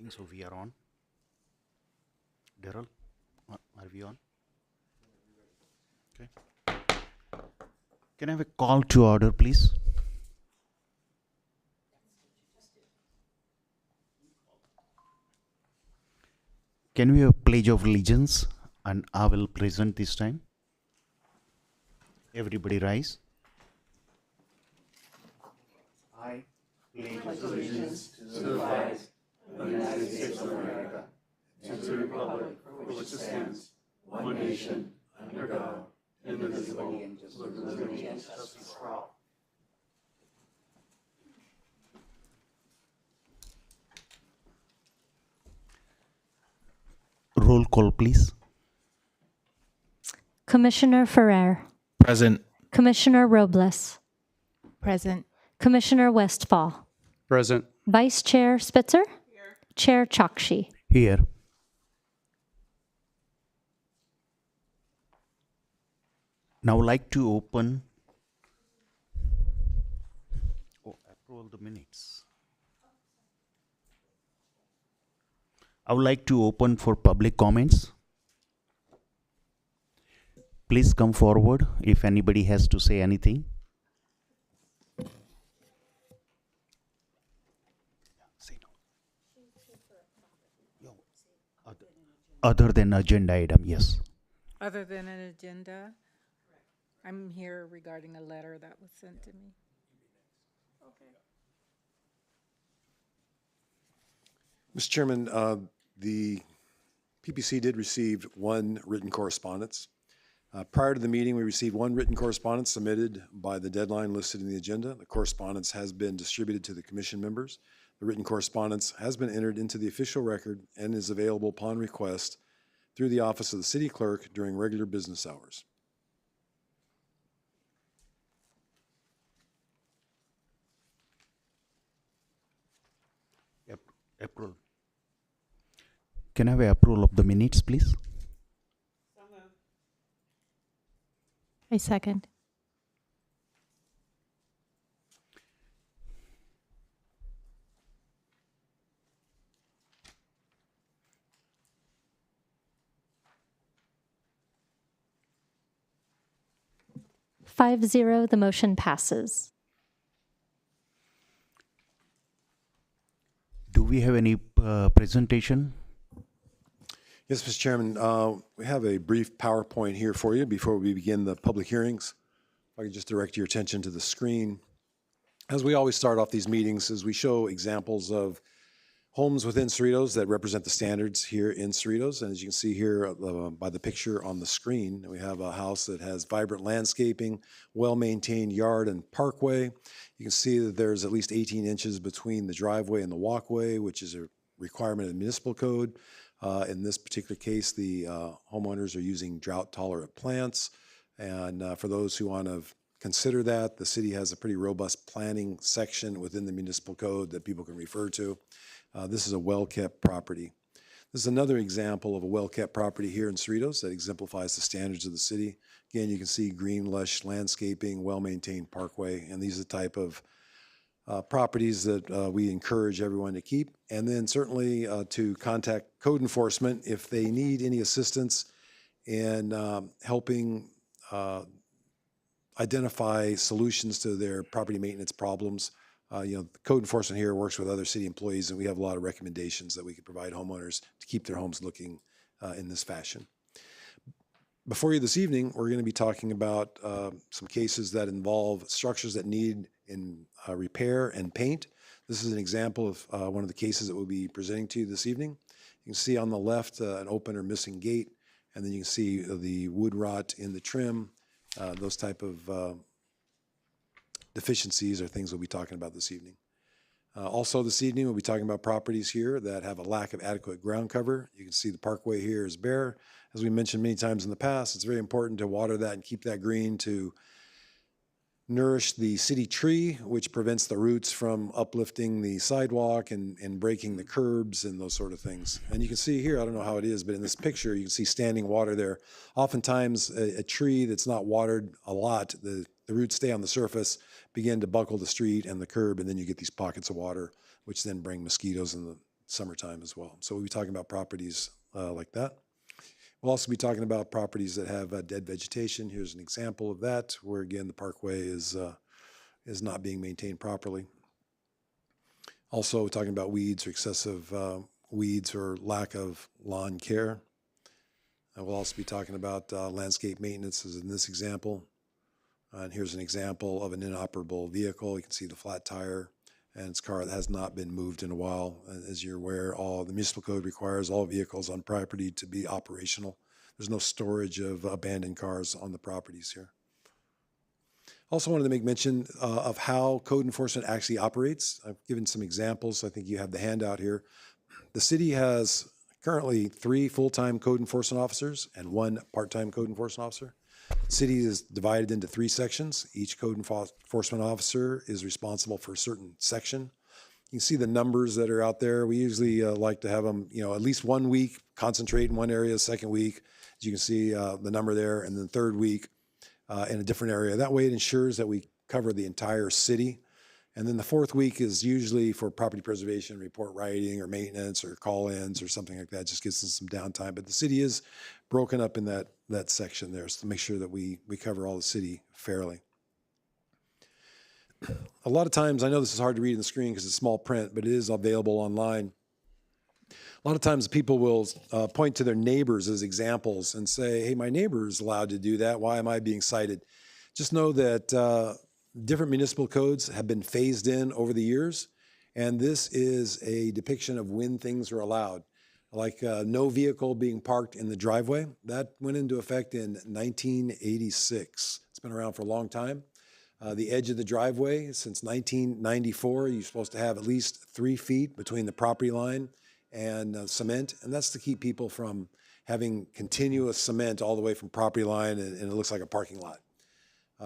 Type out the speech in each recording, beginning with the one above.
think so. We are on. Daryl, are we on? Okay. Can I have a call to order, please? Can we have a pledge of allegiance? And I will present this time. Everybody rise. I pledge allegiance to the flag of the United States of America and to the republic for which it stands, one nation, under God, indivisible, with liberty and justice for all. Roll call, please. Commissioner Ferrer. Present. Commissioner Robles. Present. Commissioner Westfall. Present. Vice Chair Spitzer. Here. Chair Chokshi. Here. Now like to open. Approve the minutes. I would like to open for public comments. Please come forward if anybody has to say anything. Say no. Other than agenda item, yes. Other than an agenda, I'm here regarding a letter that was sent to me. Mr. Chairman, the PPC did receive one written correspondence. Prior to the meeting, we received one written correspondence submitted by the deadline listed in the agenda. The correspondence has been distributed to the commission members. The written correspondence has been entered into the official record and is available upon request through the office of the city clerk during regular business hours. Approval. Can I have approval of the minutes, please? I second. Five zero, the motion passes. Do we have any presentation? Yes, Mr. Chairman, we have a brief PowerPoint here for you before we begin the public hearings. If I could just direct your attention to the screen. As we always start off these meetings, is we show examples of homes within Cerritos that represent the standards here in Cerritos. And as you can see here by the picture on the screen, we have a house that has vibrant landscaping, well-maintained yard and parkway. You can see that there's at least 18 inches between the driveway and the walkway, which is a requirement of the municipal code. In this particular case, the homeowners are using drought-tolerant plants. And for those who want to consider that, the city has a pretty robust planning section within the municipal code that people can refer to. This is a well-kept property. This is another example of a well-kept property here in Cerritos that exemplifies the standards of the city. Again, you can see green, lush landscaping, well-maintained parkway, and these are the type of properties that we encourage everyone to keep. And then certainly to contact code enforcement if they need any assistance in helping identify solutions to their property maintenance problems. Code enforcement here works with other city employees, and we have a lot of recommendations that we could provide homeowners to keep their homes looking in this fashion. Before you this evening, we're going to be talking about some cases that involve structures that need repair and paint. This is an example of one of the cases that we'll be presenting to you this evening. You can see on the left an open or missing gate, and then you can see the wood rot in the trim. Those type of deficiencies are things we'll be talking about this evening. Also this evening, we'll be talking about properties here that have a lack of adequate ground cover. You can see the parkway here is bare. As we mentioned many times in the past, it's very important to water that and keep that green to nourish the city tree, which prevents the roots from uplifting the sidewalk and breaking the curbs and those sort of things. And you can see here, I don't know how it is, but in this picture, you can see standing water there. Oftentimes, a tree that's not watered a lot, the roots stay on the surface, begin to buckle the street and the curb, and then you get these pockets of water, which then bring mosquitoes and the summertime as well. So we'll be talking about properties like that. We'll also be talking about properties that have dead vegetation. Here's an example of that, where again the parkway is not being maintained properly. Also talking about weeds or excessive weeds or lack of lawn care. And we'll also be talking about landscape maintenance as in this example. And here's an example of an inoperable vehicle. You can see the flat tire and it's a car that has not been moved in a while. And as you're aware, the municipal code requires all vehicles on property to be operational. There's no storage of abandoned cars on the properties here. Also wanted to make mention of how code enforcement actually operates. I've given some examples. I think you have the handout here. The city has currently 3 full-time code enforcement officers and 1 part-time code enforcement officer. The city is divided into 3 sections. Each code enforcement officer is responsible for a certain section. You can see the numbers that are out there. We usually like to have them, at least 1 week, concentrate in one area, second week, as you can see the number there, and then third week in a different area. That way it ensures that we cover the entire city. And then the 4th week is usually for property preservation, report writing, or maintenance, or call-ins, or something like that. Just gives us some downtime. But the city is broken up in that section there, so to make sure that we cover all the city fairly. A lot of times, I know this is hard to read on the screen because it's small print, but it is available online. A lot of times people will point to their neighbors as examples and say, hey, my neighbor is allowed to do that. Why am I being cited? Just know that different municipal codes have been phased in over the years, and this is a depiction of when things are allowed. Like no vehicle being parked in the driveway. That went into effect in 1986. It's been around for a long time. The edge of the driveway, since 1994, you're supposed to have at least 3 feet between the property line and cement, and that's to keep people from having continuous cement all the way from property line, and it looks like a parking lot.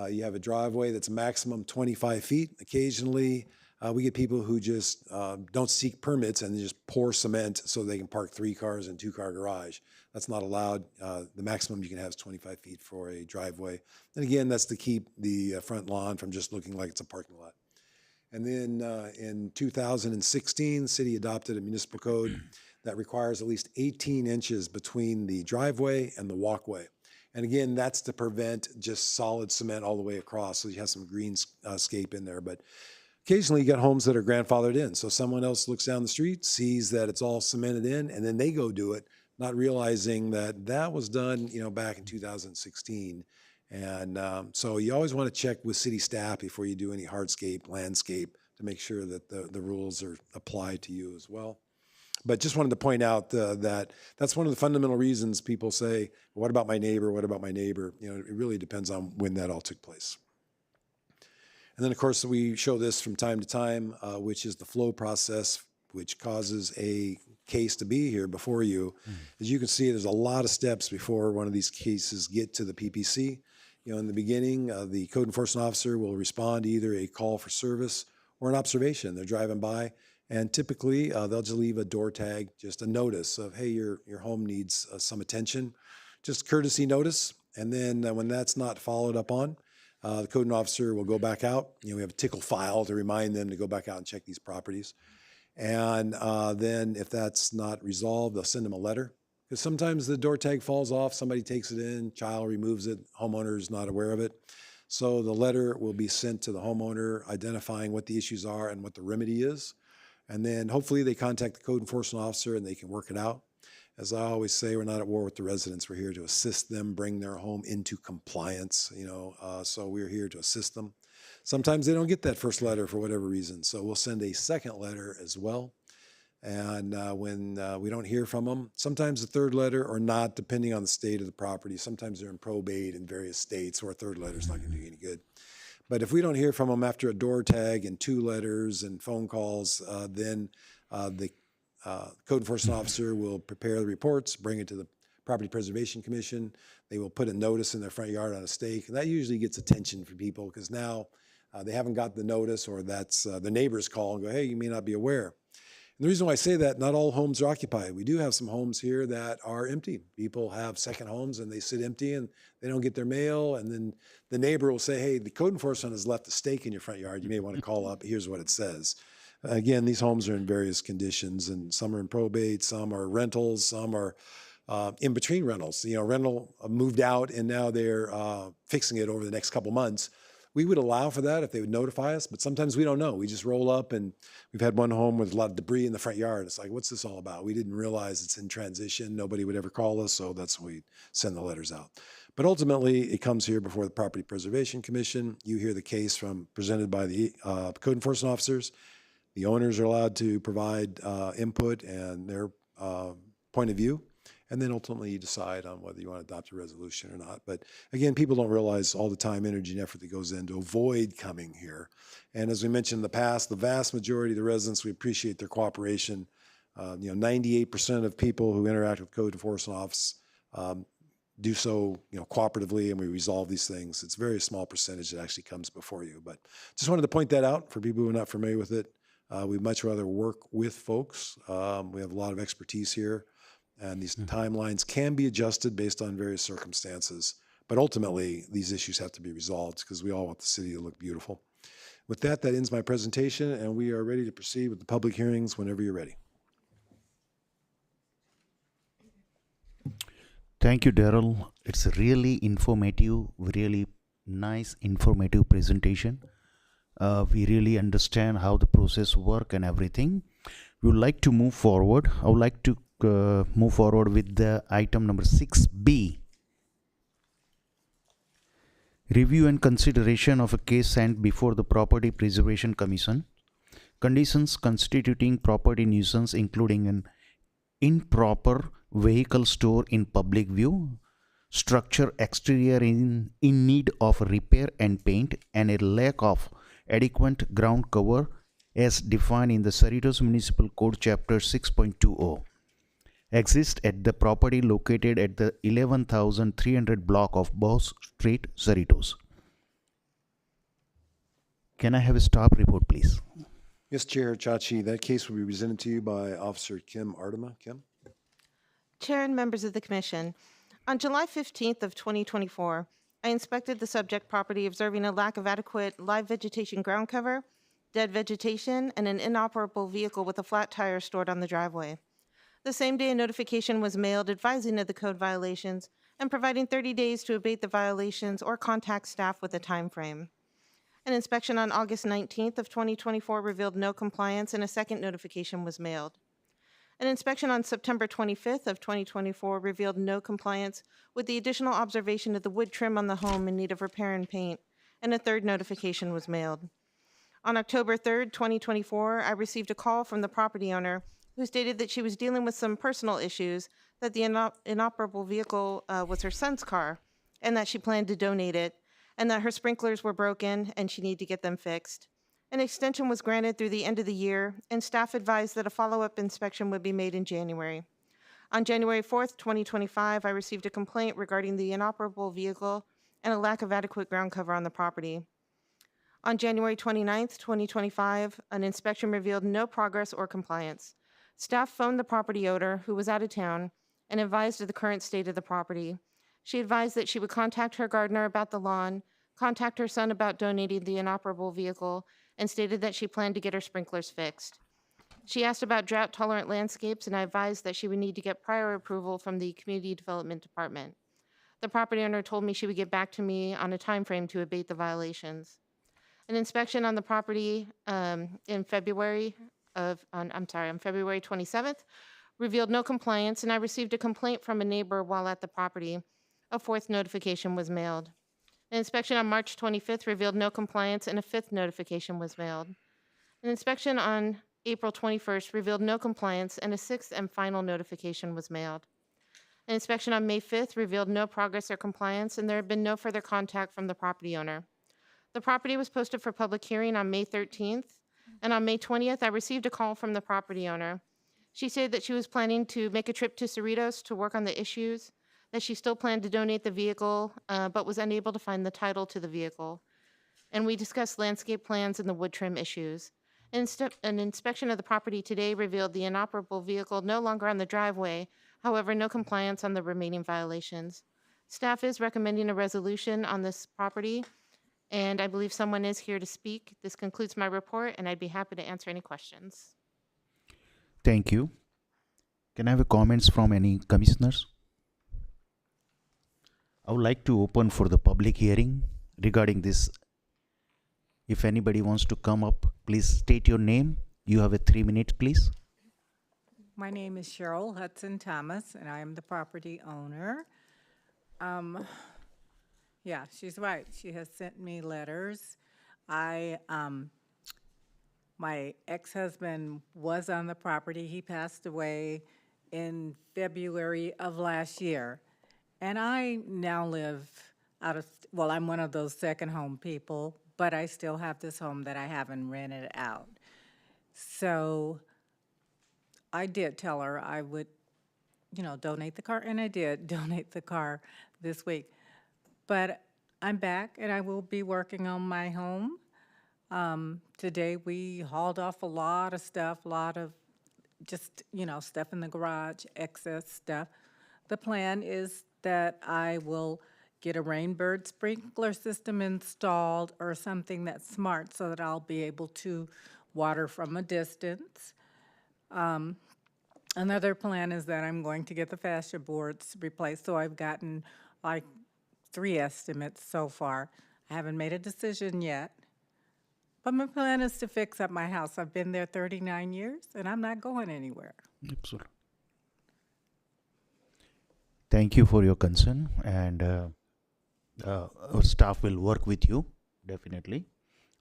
You have a driveway that's maximum 25 feet. Occasionally, we get people who just don't seek permits and they just pour cement so they can park 3 cars in a 2-car garage. That's not allowed. The maximum you can have is 25 feet for a driveway. And again, that's to keep the front lawn from just looking like it's a parking lot. And then in 2016, the city adopted a municipal code that requires at least 18 inches between the driveway and the walkway. And again, that's to prevent just solid cement all the way across. So you have some greenscape in there. But occasionally you get homes that are grandfathered in. So someone else looks down the street, sees that it's all cemented in, and then they go do it, not realizing that that was done, back in 2016. And so you always want to check with city staff before you do any hardscape, landscape, to make sure that the rules are applied to you as well. But just wanted to point out that that's one of the fundamental reasons people say, what about my neighbor? What about my neighbor? It really depends on when that all took place. And then, of course, we show this from time to time, which is the flow process, which causes a case to be here before you. As you can see, there's a lot of steps before one of these cases get to the PPC. In the beginning, the code enforcement officer will respond to either a call for service or an observation. They're driving by, and typically they'll just leave a door tag, just a notice of, hey, your home needs some attention, just courtesy notice. And then when that's not followed up on, the code officer will go back out. We have a tickle file to remind them to go back out and check these properties. And then if that's not resolved, they'll send them a letter. Because sometimes the door tag falls off, somebody takes it in, child removes it, homeowner is not aware of it. So the letter will be sent to the homeowner identifying what the issues are and what the remedy is. And then hopefully they contact the code enforcement officer and they can work it out. As I always say, we're not at war with the residents. We're here to assist them bring their home into compliance, so we're here to assist them. Sometimes they don't get that first letter for whatever reason, so we'll send a second letter as well. And when we don't hear from them, sometimes the third letter or not, depending on the state of the property. Sometimes they're in probate in various states, or a third letter is not going to do you any good. But if we don't hear from them after a door tag and 2 letters and phone calls, then the code enforcement officer will prepare the reports, bring it to the Property Preservation Commission. They will put a notice in their front yard on a stake. And that usually gets attention for people because now they haven't got the notice, or that's the neighbors call and go, hey, you may not be aware. And the reason why I say that, not all homes are occupied. We do have some homes here that are empty. People have second homes and they sit empty and they don't get their mail. And then the neighbor will say, hey, the code enforcement has left a stake in your front yard. You may want to call up. Here's what it says. Again, these homes are in various conditions, and some are in probate, some are rentals, some are in between rentals. Rental moved out, and now they're fixing it over the next couple months. We would allow for that if they would notify us, but sometimes we don't know. We just roll up, and we've had one home with a lot of debris in the front yard. It's like, what's this all about? We didn't realize it's in transition. Nobody would ever call us, so that's when we send the letters out. But ultimately, it comes here before the Property Preservation Commission. You hear the case presented by the code enforcement officers. The owners are allowed to provide input and their point of view. And then ultimately you decide on whether you want to adopt a resolution or not. But again, people don't realize all the time, energy, and effort that goes in to avoid coming here. And as we mentioned in the past, the vast majority of the residents, we appreciate their cooperation. 98% of people who interact with code enforcement office do so, cooperatively, and we resolve these things. It's a very small percentage that actually comes before you. But just wanted to point that out for people who are not familiar with it. We'd much rather work with folks. We have a lot of expertise here. And these timelines can be adjusted based on various circumstances. But ultimately, these issues have to be resolved because we all want the city to look beautiful. With that, that ends my presentation, and we are ready to proceed with the public hearings whenever you're ready. Thank you, Daryl. It's a really informative, really nice informative presentation. We really understand how the process works and everything. We would like to move forward. I would like to move forward with the item number 6B. Review and consideration of a case sent before the Property Preservation Commission. Conditions constituting property nuisance, including an improper vehicle store in public view, structure exterior in need of repair and paint, and a lack of adequate ground cover as defined in the Cerritos Municipal Code Chapter 6.20. Exists at the property located at the 11,300 block of Boss Street, Cerritos. Can I have a staff report, please? Yes, Chair Chachi, that case will be presented to you by Officer Kim Ardema. Kim? Chair and members of the Commission, on July 15th of 2024, I inspected the subject property, observing a lack of adequate live vegetation ground cover, dead vegetation, and an inoperable vehicle with a flat tire stored on the driveway. The same day, a notification was mailed advising of the code violations and providing 30 days to abate the violations or contact staff with a time frame. An inspection on August 19th of 2024 revealed no compliance, and a second notification was mailed. An inspection on September 25th of 2024 revealed no compliance, with the additional observation of the wood trim on the home in need of repair and paint, and a third notification was mailed. On October 3rd, 2024, I received a call from the property owner who stated that she was dealing with some personal issues, that the inoperable vehicle was her son's car, and that she planned to donate it, and that her sprinklers were broken and she needed to get them fixed. An extension was granted through the end of the year, and staff advised that a follow-up inspection would be made in January. On January 4th, 2025, I received a complaint regarding the inoperable vehicle and a lack of adequate ground cover on the property. On January 29th, 2025, an inspection revealed no progress or compliance. Staff phoned the property owner, who was out of town, and advised of the current state of the property. She advised that she would contact her gardener about the lawn, contact her son about donating the inoperable vehicle, and stated that she planned to get her sprinklers fixed. She asked about drought-tolerant landscapes, and I advised that she would need to get prior approval from the Community Development Department. The property owner told me she would get back to me on a time frame to abate the violations. An inspection on the property on February 27th, revealed no compliance, and I received a complaint from a neighbor while at the property. A fourth notification was mailed. An inspection on March 25th revealed no compliance, and a fifth notification was mailed. An inspection on April 21st revealed no compliance, and a sixth and final notification was mailed. An inspection on May 5th revealed no progress or compliance, and there had been no further contact from the property owner. The property was posted for public hearing on May 13th, and on May 20th, I received a call from the property owner. She said that she was planning to make a trip to Cerritos to work on the issues, that she still planned to donate the vehicle, but was unable to find the title to the vehicle. And we discussed landscape plans and the wood trim issues. An inspection of the property today revealed the inoperable vehicle no longer on the driveway, however, no compliance on the remaining violations. Staff is recommending a resolution on this property, And I believe someone is here to speak. This concludes my report, and I'd be happy to answer any questions. Thank you. Can I have a comments from any commissioners? I would like to open for the public hearing regarding this. If anybody wants to come up, please state your name. You have a 3 minutes, please. My name is Cheryl Hudson Thomas, and I am the property owner. Yeah, she's right. She has sent me letters. My ex-husband was on the property. He passed away in February of last year. And I now live well, I'm one of those second home people, but I still have this home that I haven't rented out. So I did tell her I would, donate the car, and I did donate the car this week. But I'm back, and I will be working on my home. Today, we hauled off a lot of stuff, just, stuff in the garage, excess stuff. The plan is that I will get a Rainbird sprinkler system installed or something that's smart so that I'll be able to water from a distance. Another plan is that I'm going to get the fascia boards replaced, so I've gotten like 3 estimates so far. I haven't made a decision yet, but my plan is to fix up my house. I've been there 39 years, and I'm not going anywhere. Absolutely. Thank you for your concern, and our staff will work with you, definitely.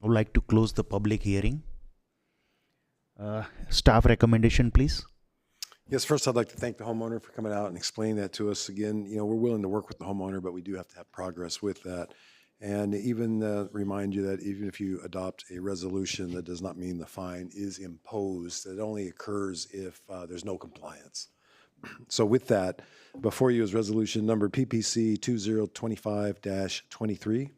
I would like to close the public hearing. Staff recommendation, please. Yes, first I'd like to thank the homeowner for coming out and explaining that to us. Again, we're willing to work with the homeowner, but we do have to have progress with that. And even remind you that even if you adopt a resolution, that does not mean the fine is imposed. It only occurs if there's no compliance. So with that, before you is resolution number PPC 2025-23,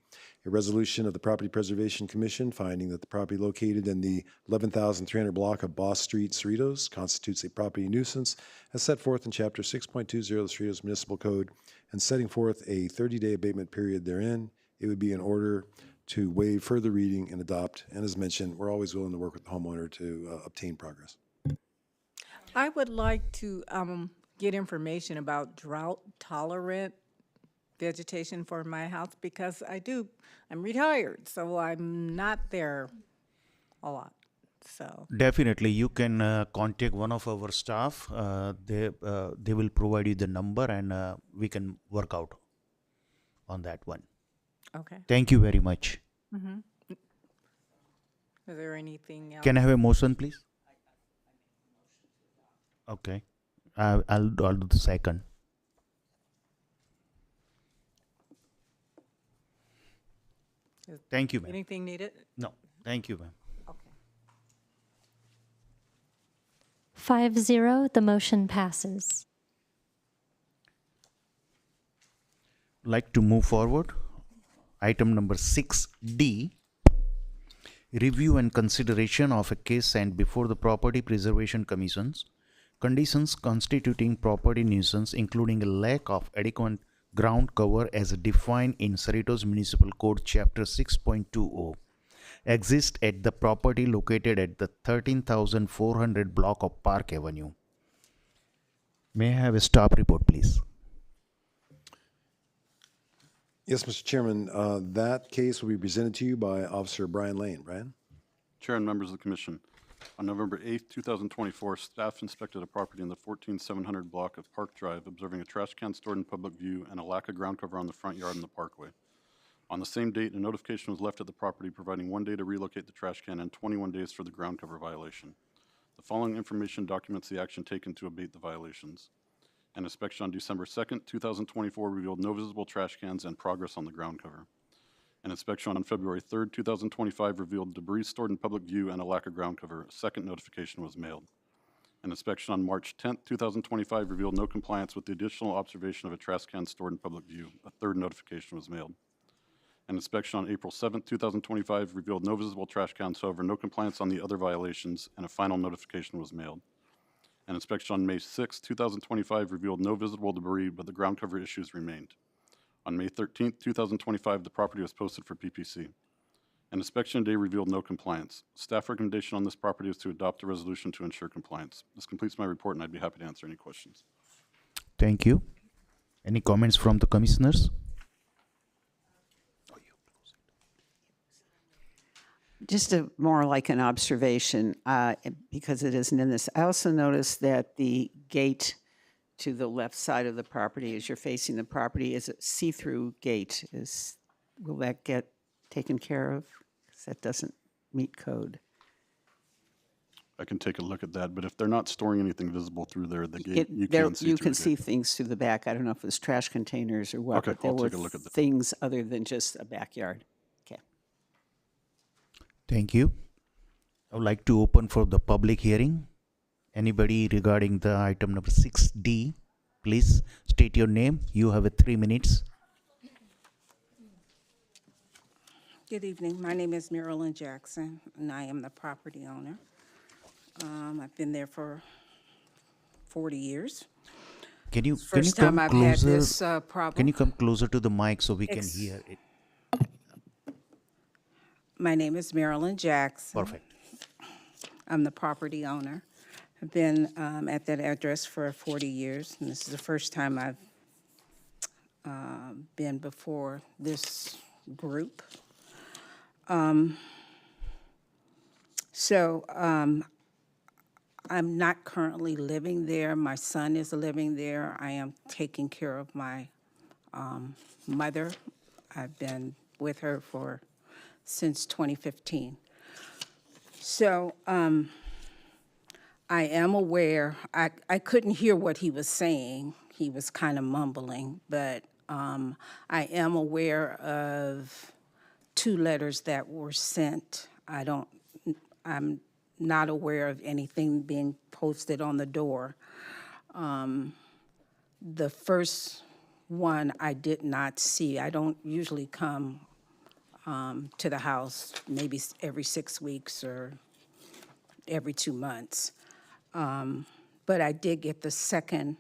a resolution of the Property Preservation Commission finding that the property located in the 11,300 block of Boss Street, Cerritos, constitutes a property nuisance as set forth in Chapter 6.20 of the Cerritos Municipal Code, and setting forth a 30-day abatement period therein. It would be in order to waive further reading and adopt. And as mentioned, we're always willing to work with the homeowner to obtain progress. I would like to get information about drought-tolerant vegetation for my house because I'm retired, so I'm not there a lot, so. Definitely, you can contact one of our staff. They will provide you the number, and we can work out on that one. Okay. Thank you very much. Is there anything else? Can I have a motion, please? Okay, I'll do the second. Thank you, ma'am. Anything needed? No, thank you, ma'am. Okay. 5-0, the motion passes. Like to move forward. Item number 6D, review and consideration of a case sent before the Property Preservation Commission's conditions constituting property nuisance, including a lack of adequate ground cover as defined in Cerritos Municipal Code Chapter 6.20, exist at the property located at the 13,400 block of Park Avenue. May I have a staff report, please? Yes, Mr. Chairman, that case will be presented to you by Officer Brian Lane. Brian? Chair and members of the commission, on November 8th, 2024, staff inspected a property in the 14,700 block of Park Drive, observing a trash can stored in public view and a lack of ground cover on the front yard and the parkway. On the same date, a notification was left at the property providing 1 day to relocate the trash can and 21 days for the ground cover violation. The following information documents the action taken to abate the violations. An inspection on December 2nd, 2024 revealed no visible trash cans and progress on the ground cover. An inspection on February 3rd, 2025 revealed debris stored in public view and a lack of ground cover. A second notification was mailed. An inspection on March 10th, 2025 revealed no compliance with the additional observation of a trash can stored in public view. A third notification was mailed. An inspection on April 7th, 2025 revealed no visible trash cans, however, no compliance on the other violations, and a final notification was mailed. An inspection on May 6, 2025 revealed no visible debris, but the ground cover issues remained. On May 13th, 2025, the property was posted for PPC. An inspection day revealed no compliance. Staff recommendation on this property is to adopt a resolution to ensure compliance. This completes my report, and I'd be happy to answer any questions. Thank you. Any comments from the commissioners? Just more like an observation, because it isn't in this. I also noticed that the gate to the left side of the property, as you're facing the property, is a see-through gate. Will that get taken care of? Because that doesn't meet code. I can take a look at that, but if they're not storing anything visible through there, the gate, you can see You through can the see gate. things through the back. I don't know if it was trash containers or what, Okay, but there I'll were take a look at that. things other than just a backyard. Okay. Thank you. I would like to open for the public hearing. Anybody regarding the item number 6D, please state your name. You have 3 minutes. Good evening. My name is Marilyn Jackson, and I am the property owner. I've been there for 40 years. Can you First come time I've had closer? this problem. Can you come closer to the mic so we can Ex- hear it? My name is Marilyn Jackson. Perfect. I'm the property owner. I've been at that address for 40 years, and this is the first time I've been before this group. I'm not currently living there. My son is living there. I am taking care of my mother. I've been with her since 2015. So I am aware, I couldn't hear what he was saying. He was kind of mumbling, but I am aware of 2 letters that were sent. I'm not aware of anything being posted on the door. The first one I did not see. I don't usually come to the house maybe every 6 weeks or every 2 months. But I did get the second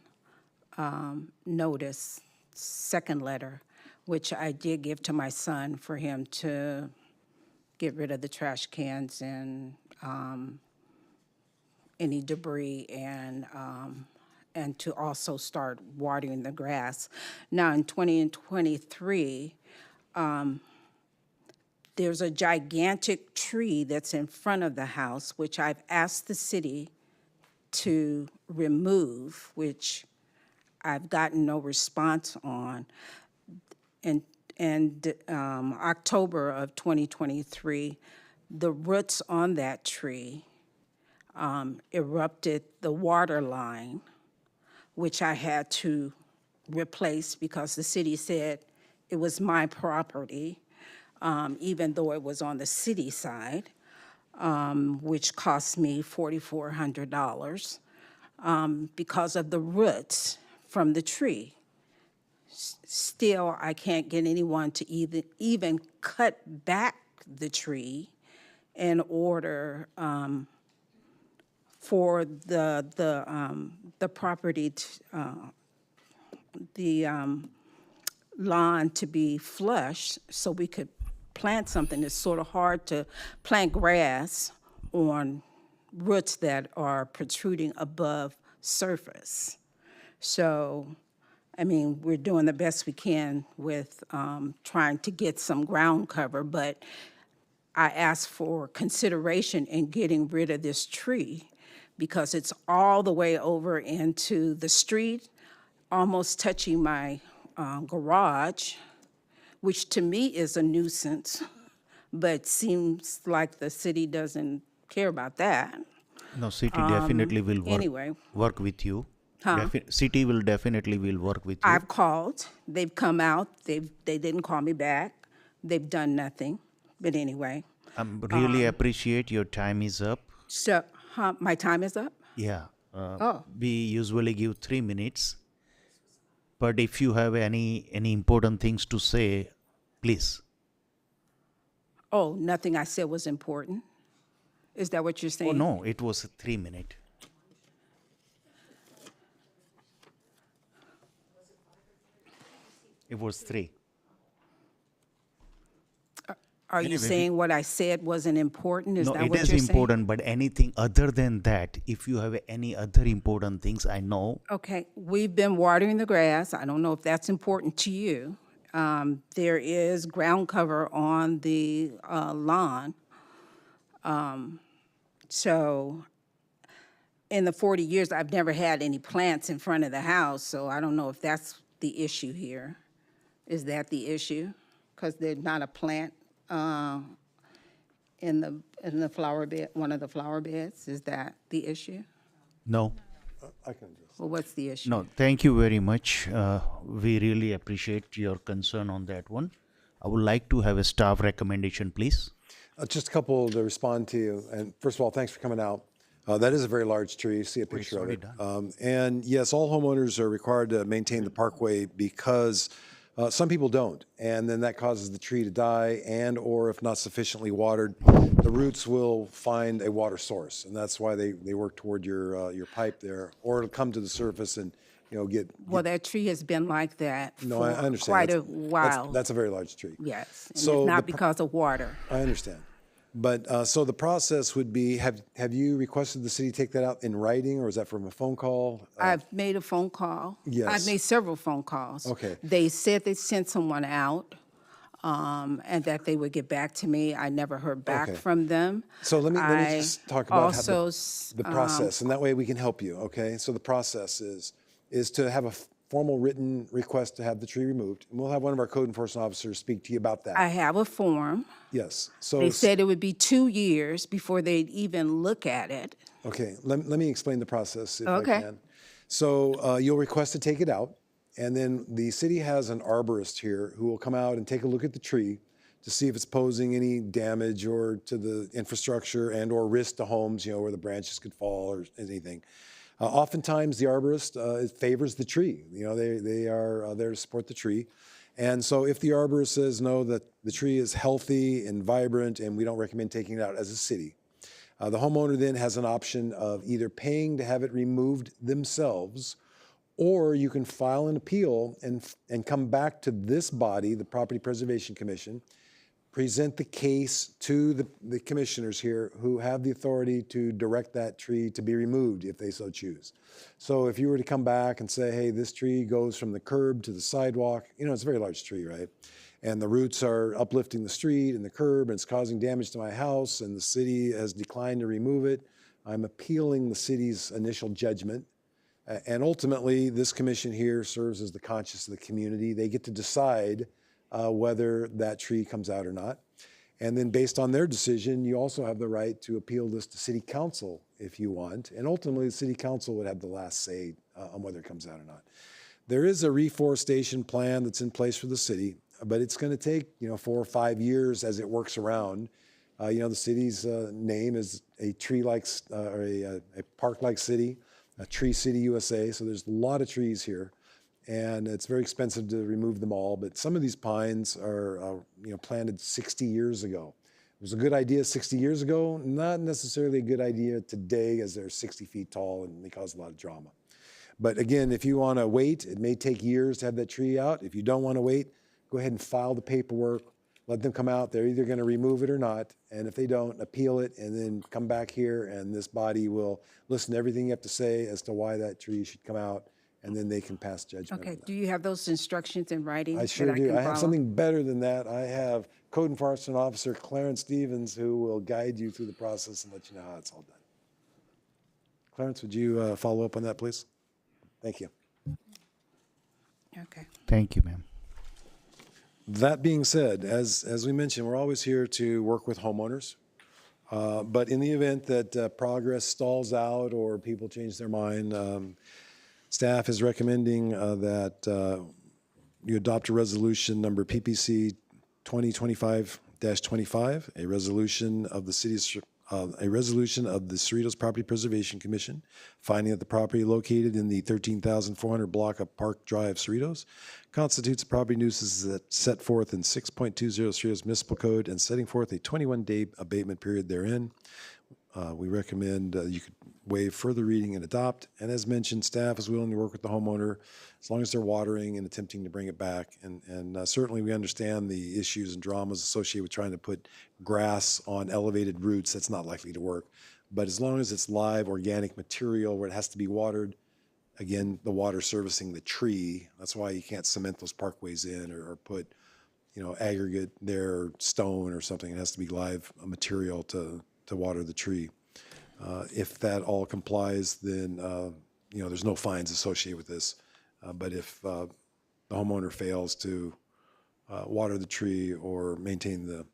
notice, second letter, which I did give to my son for him to get rid of the trash cans and any debris and to also start watering the grass. Now in 2023, there's a gigantic tree that's in front of the house, which I've asked the city to remove, which I've gotten no response on. And October of 2023, the roots on that tree erupted the water line, which I had to replace because the city said it was my property, even though it was on the city side, which cost me $4,400 because of the roots from the tree. Still, I can't get anyone to even cut back the tree in order for the property, the lawn to be flushed so we could plant something. It's sort of hard to plant grass on roots that are protruding above surface. So, I mean, we're doing the best we can with trying to get some ground cover, but I asked for consideration in getting rid of this tree because it's all the way over into the street, almost touching my garage, which to me is a nuisance, but seems like the city doesn't care about that. No, city definitely will Anyway. work with you. Huh? City will definitely work with you. I've called, they've come out, they didn't call me back, they've done nothing, but anyway. Really appreciate your time is up. So, my time is up? Yeah. Oh. We usually give 3 minutes. But if you have any important things to say, please. Oh, nothing I said was important? Is that what you're saying? Oh, no, it was 3 minutes. It was 3. Are you saying what I said wasn't important? Is No, that it what is you're saying? important, but anything other than that, if you have any other important things, I know. Okay, we've been watering the grass. I don't know if that's important to you. There is ground cover on the lawn. So in the 40 years, I've never had any plants in front of the house, so I don't know if that's the issue here. Is that the issue? Because there's not a plant in the flower bed, one of the flower beds? Is that the issue? No, I can just. Well, what's the issue? no, thank you very much. We really appreciate your concern on that one. I would like to have a staff recommendation, please. Just a couple to respond to you. And first of all, thanks for coming out. That is a very large tree. You see a picture of already it. And yes, all homeowners are required to maintain the parkway because some people don't. And then that causes the tree to die, and or if not sufficiently watered, the roots will find a water source. And that's why they work toward your pipe there, or it'll come to the surface and, get. Well, that tree has been like that No, I for understand. quite a That's- while. That's a very large tree. Yes, and So it's not the because of water. I understand. But so the process would be, have you requested the city take that out in writing, or is that from a phone call? I've made a phone call. Yes. I've made several phone calls. Okay. They said they sent someone out, and that they would get back to me. I never heard back Okay. from them. So let me I just talk about how also, the process, and that way we can help you, okay? So the process is to have a formal written request to have the tree removed. And we'll have one of our code enforcement officers speak to you about that. I have a form. Yes. So They said it would be 2 years before they'd even look at it. Okay, let me explain the process if Okay. I can. So you'll request to take it out, and then the city has an arborist here who will come out and take a look at the tree to see if it's posing any damage or to the infrastructure and or risk to homes, where the branches could fall or anything. Oftentimes, the arborist favors the tree. They are there to support the tree. And so if the arborist says, no, that the tree is healthy and vibrant and we don't recommend taking it out as a city, the homeowner then has an option of either paying to have it removed themselves, or you can file an appeal and come back to this body, the Property Preservation Commission, present the case to the commissioners here who have the authority to direct that tree to be removed if they so choose. So if you were to come back and say, hey, this tree goes from the curb to the sidewalk, it's a very large tree, right? And the roots are uplifting the street and the curb, and it's causing damage to my house, and the city has declined to remove it. I'm appealing the city's initial judgment. And ultimately, this commission here serves as the conscience of the community. They get to decide whether that tree comes out or not. And then based on their decision, you also have the right to appeal this to city council if you want. And ultimately, the city council would have the last say on whether it comes out or not. There is a reforestation plan that's in place for the city, but it's going to take 4 or 5 years as it works around. The city's name is a tree-like or a park-like city, a Tree City USA. So there's a lot of trees here, and it's very expensive to remove them all. But some of these pines are planted 60 years ago. It was a good idea 60 years ago, not necessarily a good idea today, as they're 60 feet tall and they cause a lot of drama. But again, if you want to wait, it may take years to have that tree out. If you don't want to wait, go ahead and file the paperwork. Let them come out. They're either going to remove it or not. And if they don't, appeal it and then come back here, and this body will listen to everything you have to say as to why that tree should come out, and then they can pass judgment on Okay, that. do you have those instructions in writing? I that sure do. can I have follow? something better than that. I have Code Enforcement Officer Clarence Stevens who will guide you through the process and let you know how it's all done. Clarence, would you follow up on that, please? Thank you. Okay. Thank you, ma'am. That being said, as we mentioned, we're always here to work with homeowners. But in the event that progress stalls out or people change their mind, staff is recommending that you adopt a resolution number PPC 2025-25, a resolution of the Cerritos Property Preservation Commission, finding that the property located in the 13,400 block of Park Drive, Cerritos, constitutes a property nuisance that set forth in 6.20 Cerritos Municipal Code and setting forth a 21-day abatement period therein. We recommend you could waive further reading and adopt. And as mentioned, staff is willing to work with the homeowner as long as they're watering and attempting to bring it back. And certainly we understand the issues and dramas associated with trying to put grass on elevated roots. That's not likely to work. But as long as it's live organic material where it has to be watered, again, the water servicing the tree, that's why you can't cement those parkways in or put, aggregate there, or stone or something. It has to be live material to water the tree. If that all complies, then, there's no fines associated with this. But if the homeowner fails to water the tree or maintain the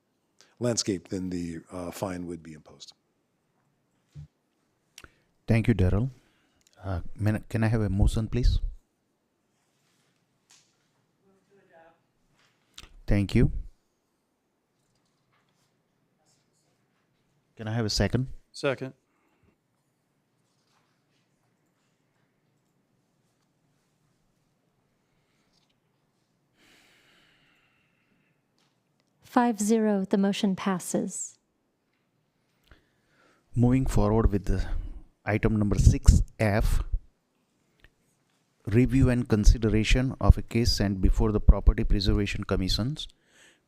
landscape, then the fine would be imposed. Thank you, Daryl. Can I have a motion, please? Thank you. Can I have a second? Second. Five zero, the motion passes. Moving forward with the item number 6F, review and consideration of a case sent before the Property Preservation Commission's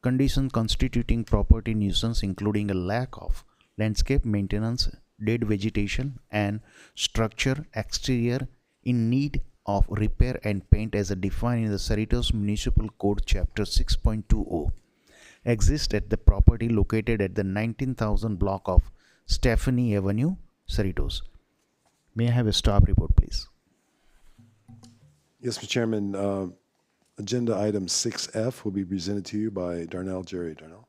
condition constituting property nuisance, including a lack of landscape maintenance, dead vegetation, and structure exterior in need of repair and paint as defined in the Cerritos Municipal Code Chapter 6.20 exist at the property located at the 19,000 block of Stephanie Avenue, Cerritos. May I have a staff report, please? Yes, Mr. Chairman. Agenda item 6F will be presented to you by Darnell Jerry. Darnell.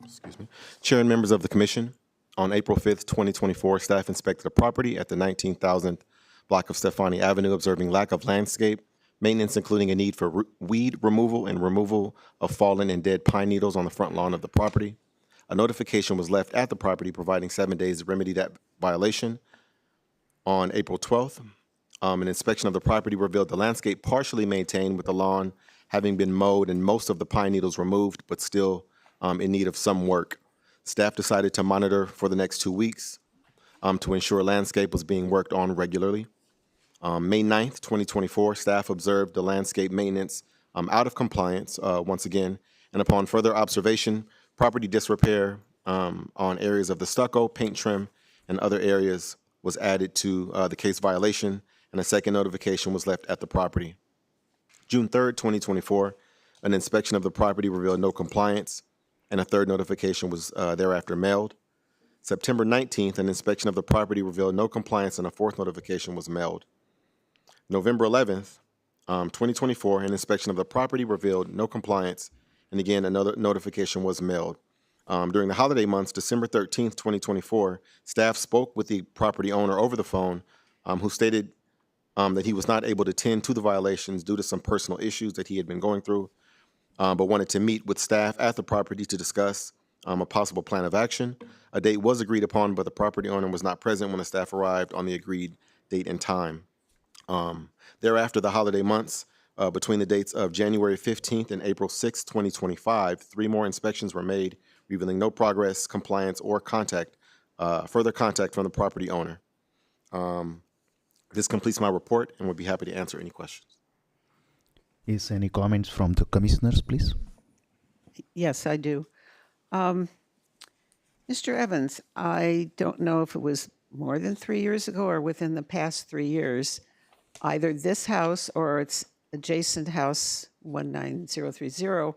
Excuse me. Chair and members of the commission, on April 5th, 2024, staff inspected a property at the 19,000th block of Stephanie Avenue, observing lack of landscape maintenance, including a need for weed removal and removal of fallen and dead pine needles on the front lawn of the property. A notification was left at the property providing 7 days to remedy that violation. On April 12th, an inspection of the property revealed the landscape partially maintained, with the lawn having been mowed and most of the pine needles removed, but still in need of some work. Staff decided to monitor for the next 2 weeks to ensure landscape was being worked on regularly. May 9th, 2024, staff observed the landscape maintenance out of compliance once again, and upon further observation, property disrepair on areas of the stucco, paint trim, and other areas was added to the case violation, and a second notification was left at the property. June 3rd, 2024, an inspection of the property revealed no compliance, and a third notification was thereafter mailed. September 19th, an inspection of the property revealed no compliance, and a fourth notification was mailed. November 11th, 2024, an inspection of the property revealed no compliance, and again, another notification was mailed. During the holiday months, December 13th, 2024, staff spoke with the property owner over the phone, who stated that he was not able to tend to the violations due to some personal issues that he had been going through, but wanted to meet with staff at the property to discuss a possible plan of action. A date was agreed upon, but the property owner was not present when the staff arrived on the agreed date and time. Thereafter, the holiday months, between the dates of January 15th and April 6th, 2025, 3 more inspections were made, revealing no progress, compliance, or further contact from the property owner. This completes my report, and would be happy to answer any questions. Is any comments from the commissioners, please? Yes, I do. Mr. Evans, I don't know if it was more than 3 years ago or within the past 3 years, either this house or its adjacent house, 19030,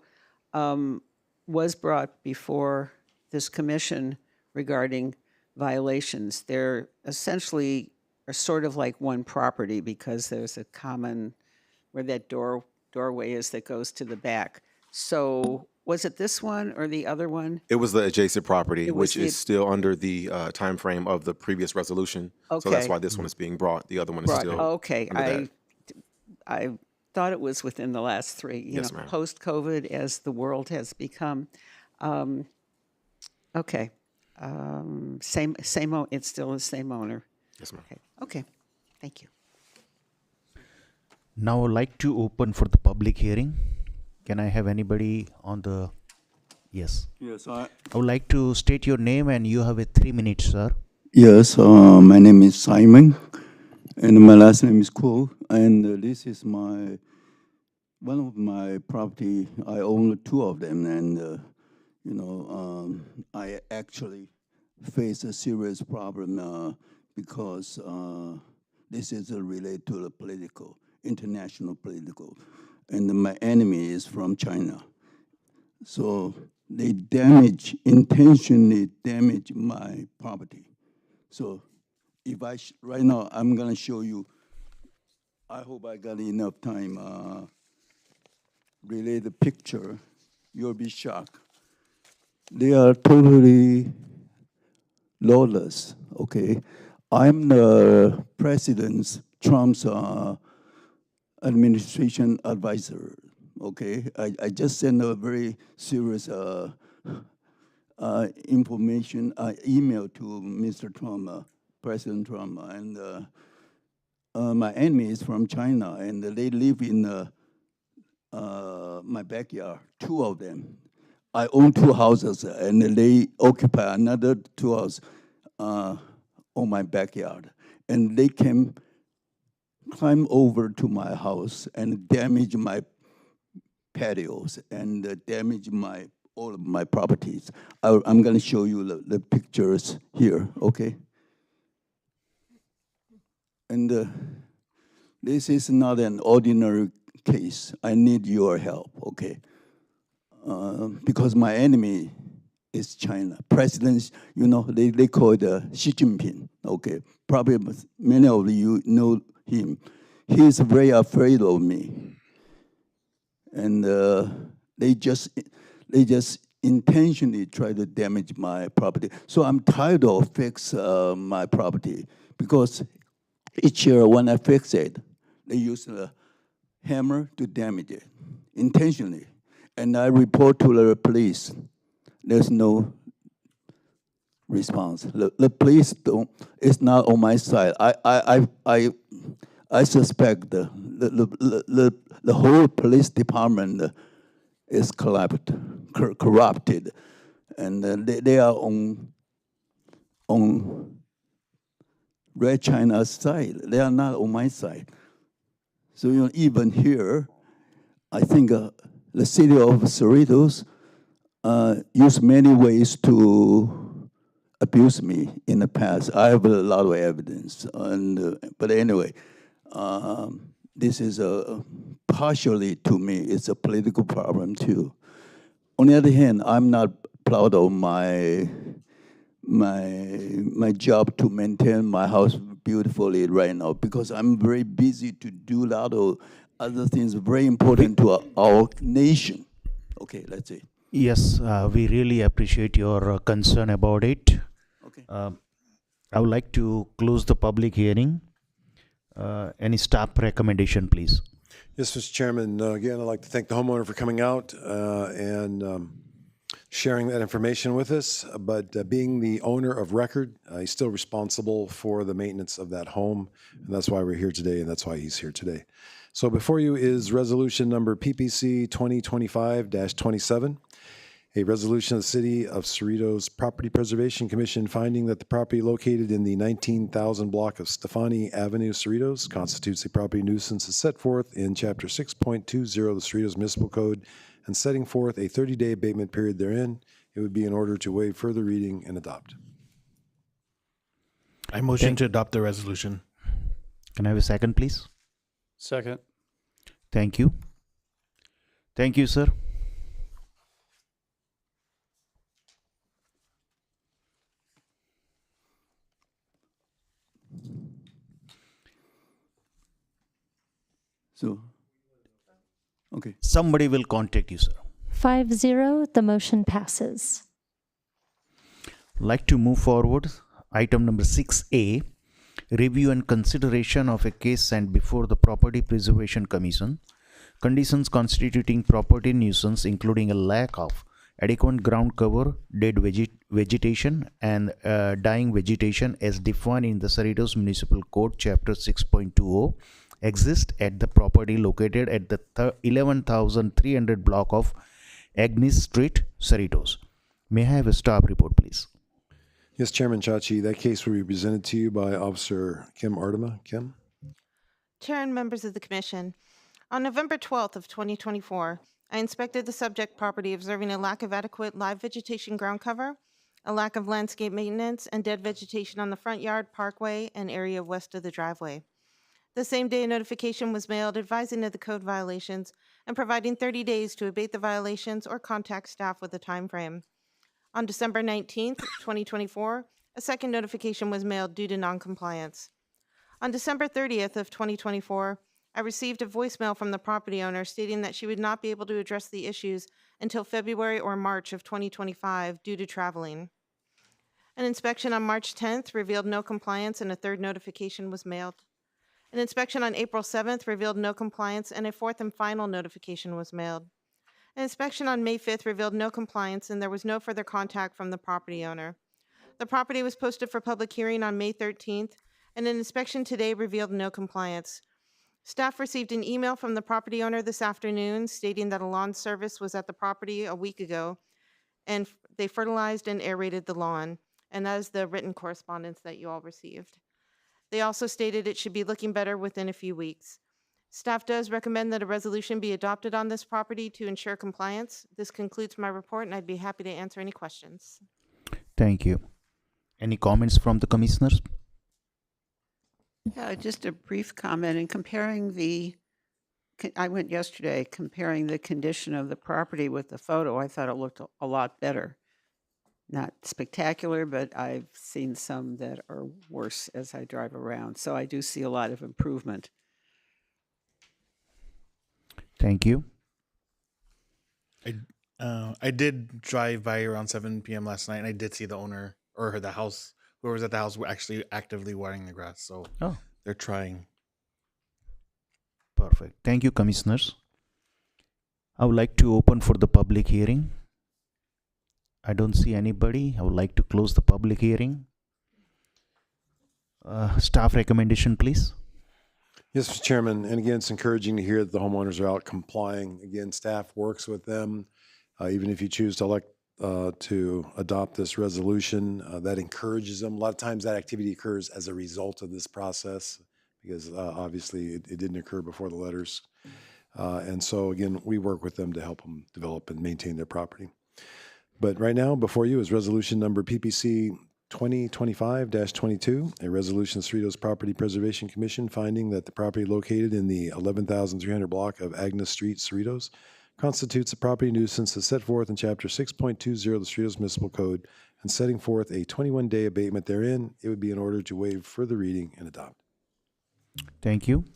was brought before this commission regarding violations. They're essentially are sort of like one property because there's a common, where that doorway is that goes to the back. So was it this one or the other one? It was the adjacent property, It was which the- is still under the time frame of the previous resolution. So that's Okay. why this one is being brought. The other one is Right, still okay. under that. I thought it was within the last 3, Yes, ma'am. post-COVID as the world has become. Okay. It's still the same owner. Yes, ma'am. Okay, thank you. Now I'd like to open for the public hearing. Can I have anybody on the Yes. Yes, I would like to state your name and you have a 3 minutes, sir. yes. My name is Simon, and my last name is Kuo. And this is one of my property. I own two of them, and I actually face a serious problem because this is related to the international political, and my enemy is from China. So they intentionally damage my property. So if right now, I'm gonna show you, I hope I got enough time, relay the picture, you'll be shocked. They are totally lawless, okay? I'm the Trump's administration advisor, okay? I just sent a very serious email to Mr. Trump, President Trump, and my enemy is from China, and they live in my backyard, two of them. I own two houses, and they occupy another two houses on my backyard. And they can climb over to my house and damage my patios and damage all of my properties. I'm going to show you the pictures here, okay? And this is not an ordinary case. I need your help, okay? Because my enemy is China. President, they call it Xi Jinping, okay? Probably many of you know him. He's very afraid of me. And they just intentionally try to damage my property. So I'm tired of fix my property because each year when I fix it, they use a hammer to damage it intentionally. And I report to the police. There's no response. The police is not on my side. I suspect the whole police department is corrupted, and they are on Red China's side. They are not on my side. So even here, I think the city of Cerritos used many ways to abuse me in the past. I have a lot of evidence, but anyway. This is partially, to me, it's a political problem too. On the other hand, I'm not proud of my job to maintain my house beautifully right now because I'm very busy to do a lot of other things very important to our nation. Okay, that's it. Yes, we really appreciate your concern about it. Okay. I would like to close the public hearing. Any staff recommendation, please? Yes, Mr. Chairman. Again, I'd like to thank the homeowner for coming out and sharing that information with us. But being the owner of record, he's still responsible for the maintenance of that home. And that's why we're here today, and that's why he's here today. So before you is resolution number PPC 2025-27. A resolution of the City of Cerritos Property Preservation Commission finding that the property located in the 19,000 block of Stefani Avenue, Cerritos, constitutes a property nuisance as set forth in Chapter 6.20 of the Cerritos Municipal Code and setting forth a 30-day abatement period therein. It would be in order to waive further reading and adopt. I motion to adopt the resolution. Can I have a second, please? Second. Thank you. Thank you, sir. So, okay. Somebody will contact you, sir. 5-0, the motion passes. Like to move forward. Item number 6A, review and consideration of a case sent before the Property Preservation Commission. Conditions constituting property nuisance, including a lack of adequate ground cover, dead vegetation, and dying vegetation as defined in the Cerritos Municipal Code, Chapter 6.20, exist at the property located at the 11,300 block of Agnes Street, Cerritos. May I have a staff report, please? Yes, Chairman Chachi, that case will be presented to you by Officer Kim Ardema. Kim? Chair and members of the commission, on November 12th of 2024, I inspected the subject property observing a lack of adequate live vegetation ground cover, a lack of landscape maintenance, and dead vegetation on the front yard, parkway, and area west of the driveway. The same day, a notification was mailed advising of the code violations and providing 30 days to abate the violations or contact staff with a time frame. On December 19th, 2024, a second notification was mailed due to noncompliance. On December 30th of 2024, I received a voicemail from the property owner stating that she would not be able to address the issues until February or March of 2025 due to traveling. An inspection on March 10th revealed no compliance and a third notification was mailed. An inspection on April 7th revealed no compliance and a fourth and final notification was mailed. An inspection on May 5th revealed no compliance and there was no further contact from the property owner. The property was posted for public hearing on May 13th, and an inspection today revealed no compliance. Staff received an email from the property owner this afternoon stating that a lawn service was at the property a week ago, and they fertilized and aerated the lawn, and that is the written correspondence that you all received. They also stated it should be looking better within a few weeks. Staff does recommend that a resolution be adopted on this property to ensure compliance. This concludes my report, and I'd be happy to answer any questions. Thank you. Any comments from the commissioners? Yeah, just a brief comment in comparing I went yesterday comparing the condition of the property with the photo. I thought it looked a lot better. Not spectacular, but I've seen some that are worse as I drive around. So I do see a lot of improvement. Thank you. I did drive by around 7 p.m. last night, and I did see the owner or the house, whoever was at the house, were actually actively watering the grass. So they're trying. Perfect. Thank you, commissioners. I would like to open for the public hearing. I don't see anybody. I would like to close the public hearing. Staff recommendation, please. Yes, Mr. Chairman, and again, it's encouraging to hear that the homeowners are out complying. Again, staff works with them. Even if you choose to elect to adopt this resolution, that encourages them. A lot of times that activity occurs as a result of this process because obviously it didn't occur before the letters. And so again, we work with them to help them develop and maintain their property. But right now before you is resolution number PPC 2025-22, a resolution of Cerritos Property Preservation Commission finding that the property located in the 11,300 block of Agnes Street, Cerritos, constitutes a property nuisance as set forth in Chapter 6.20 of the Cerritos Municipal Code and setting forth a 21-day abatement therein. It would be in order to waive further reading and adopt. Thank you.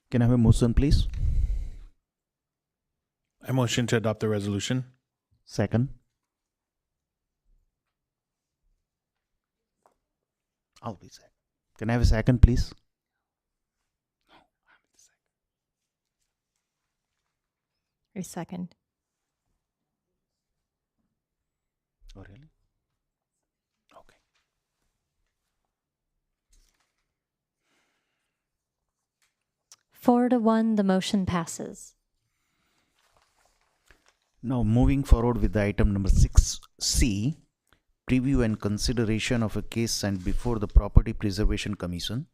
Can I have a motion, please? I motion to adopt the resolution. Second. I'll be second. Can I have a second, please? A second. Oh, really? Okay. Four to one, the motion passes. Now, moving forward with the item number 6C, preview and consideration of a case sent before the Property Preservation Commission,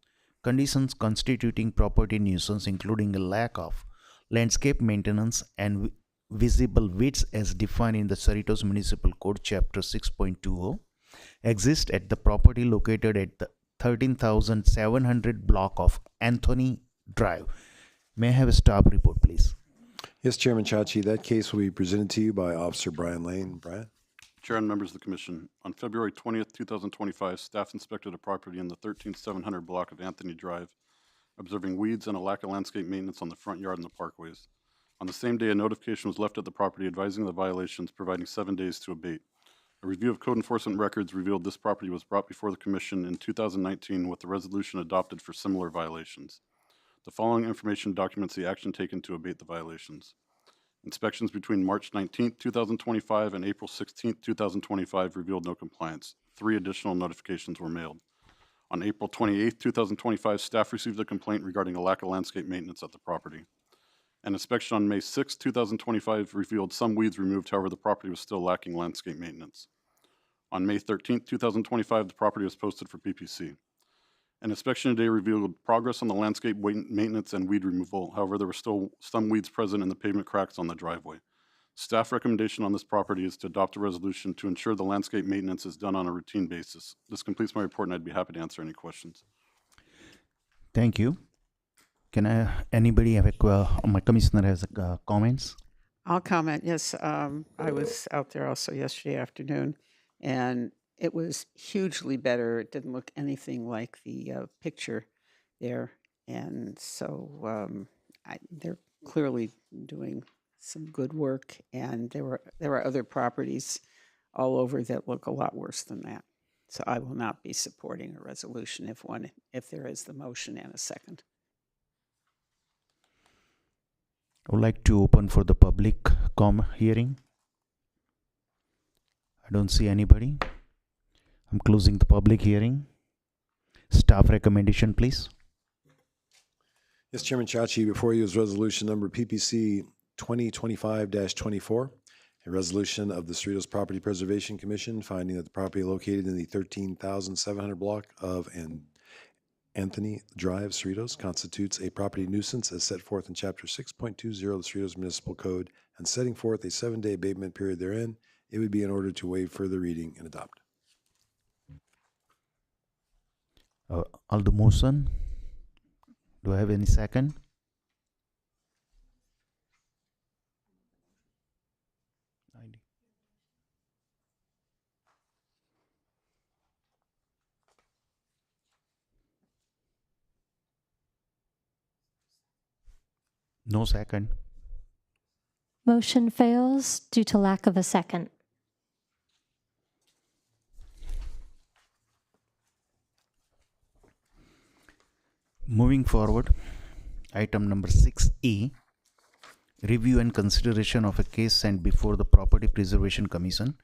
conditions constituting property nuisance including a lack of landscape maintenance and visible weeds as defined in the Cerritos Municipal Code Chapter 6.20 exist at the property located at the 13,700 block of Anthony Drive. May I have a staff report, please? Yes, Chairman Chachi, that case will be presented to you by Officer Brian Lane. Brian? Chair and members of the Commission, on February 20th, 2025, staff inspected a property in the 13,700 block of Anthony Drive, observing weeds and a lack of landscape maintenance on the front yard and the parkways. On the same day, a notification was left at the property advising of the violations, providing 7 days to abate. A review of code enforcement records revealed this property was brought before the Commission in 2019 with the resolution adopted for similar violations. The following information documents the action taken to abate the violations. Inspections between March 19, 2025 and April 16, 2025 revealed no compliance. 3 additional notifications were mailed. On April 28, 2025, staff received a complaint regarding a lack of landscape maintenance at the property. An inspection on May 6, 2025 revealed some weeds removed, however, the property was still lacking landscape maintenance. On May 13, 2025, the property was posted for PPC. An inspection today revealed progress on the landscape maintenance and weed removal, however, there were still some weeds present in the pavement cracks on the driveway. Staff recommendation on this property is to adopt a resolution to ensure the landscape maintenance is done on a routine basis. This completes my report, and I'd be happy to answer any questions. Thank you. Anybody have my commissioner has comments? I'll comment. Yes, I was out there also yesterday afternoon, and it was hugely better. It didn't look anything like the picture there, and so they're clearly doing some good work. And there were other properties all over that look a lot worse than that. So I will not be supporting a resolution if there is the motion and a second. I would like to open for the public hearing. I don't see anybody. I'm closing the public hearing. Staff recommendation, please. Yes, Chairman Chachi, before you is resolution number PPC 2025-24, a resolution of the Cerritos Property Preservation Commission finding that the property located in the 13,700 block of Anthony Drive, Cerritos, constitutes a property nuisance as set forth in Chapter 6.20 of the Cerritos Municipal Code and setting forth a 7-day abatement period therein. It would be in order to waive further reading and adopt. Aldo motion. Do I have any second? No second. Motion fails due to lack of a second. Moving forward, item number 6E, review and consideration of a case sent before the Property Preservation Commission.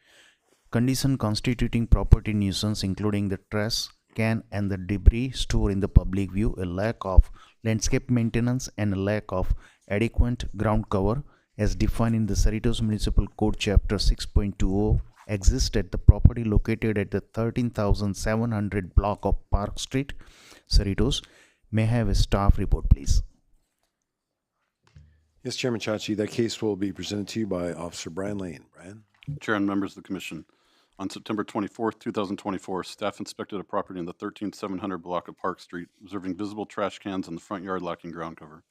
Condition constituting property nuisance including the trash can and the debris stored in the public view, a lack of landscape maintenance and a lack of adequate ground cover as defined in the Cerritos Municipal Code Chapter 6.20 exists at the property located at the 13,700 block of Park Street, Cerritos. May I have a staff report, please? Yes, Chairman Chachi, that case will be presented to you by Officer Brian Lane. Brian? Chair and members of the Commission, on September 24, 2024, staff inspected a property in the 13,700 block of Park Street, observing visible trash cans in the front yard lacking ground cover.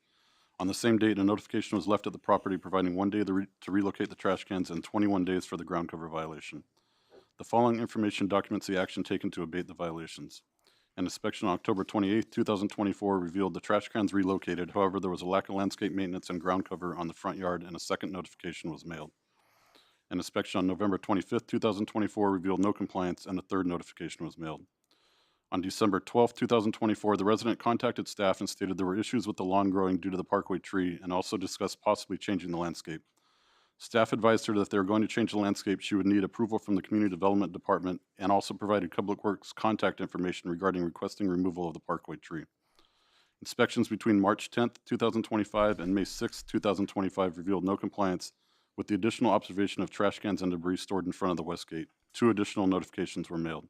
On the same date, a notification was left at the property providing 1 day to relocate the trash cans and 21 days for the ground cover violation. The following information documents the action taken to abate the violations. An inspection on October 28, 2024 revealed the trash cans relocated. However, there was a lack of landscape maintenance and ground cover on the front yard, and a second notification was mailed. An inspection on November 25, 2024 revealed no compliance, and a third notification was mailed. On December 12, 2024, the resident contacted staff and stated there were issues with the lawn growing due to the parkway tree, and also discussed possibly changing the landscape. Staff advised her that if they were going to change the landscape, she would need approval from the Community Development Department, and also provided Public Works contact information regarding requesting removal of the parkway tree. Inspections between March 10, 2025 and May 6, 2025 revealed no compliance, with the additional observation of trash cans and debris stored in front of the west gate. 2 additional notifications were mailed.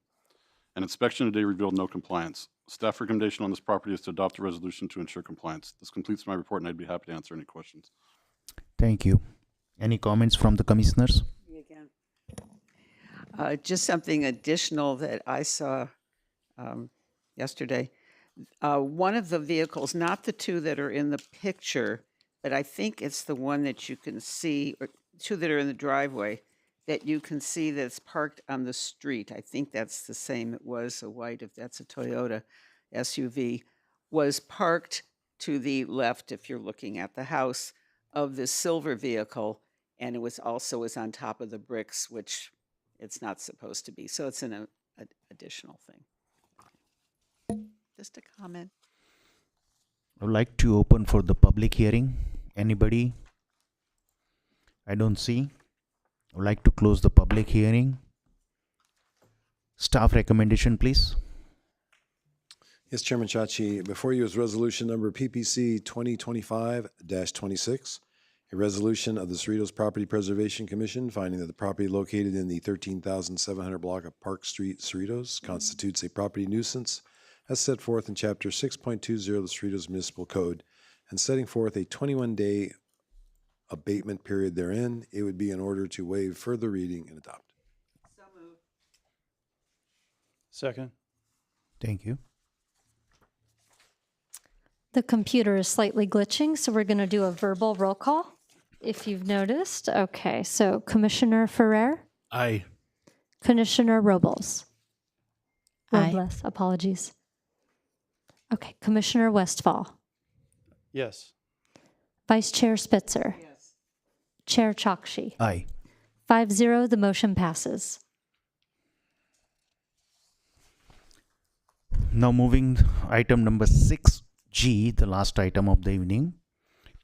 An inspection today revealed no compliance. Staff recommendation on this property is to adopt a resolution to ensure compliance. This completes my report, and I'd be happy to answer any questions. Thank you. Any comments from the commissioners? Again. Just something additional that I saw yesterday. One of the vehicles, not the 2 that are in the picture, but I think it's the one that you can see, or 2 that are in the driveway, that you can see that's parked on the street. I think that's the same. It was a white, if that's a Toyota SUV, was parked to the left, if you're looking at the house, of the silver vehicle, and it was on top of the bricks, which it's not supposed to be. So it's an additional thing. Just a comment. I would like to open for the public hearing. Anybody? I don't see. I would like to close the public hearing. Staff recommendation, please. Yes, Chairman Chachi, before you is resolution number PPC 2025-26, a resolution of the Cerritos Property Preservation Commission finding that the property located in the 13,700 block of Park Street, Cerritos, constitutes a property nuisance as set forth in Chapter 6.20 of the Cerritos Municipal Code, and setting forth a 21-day abatement period therein. It would be in order to waive further reading and adopt. Second. Thank you. The computer is slightly glitching, so we're going to do a verbal roll call, if you've noticed. Okay, so Commissioner Ferrer, Aye. Commissioner Robles. Aye. Robles, apologies. Okay, Commissioner Westfall, Yes. Vice Chair Spitzer. Yes. Chair Chokshi. Aye. 5-0, the motion passes. Now moving item number 6G, the last item of the evening.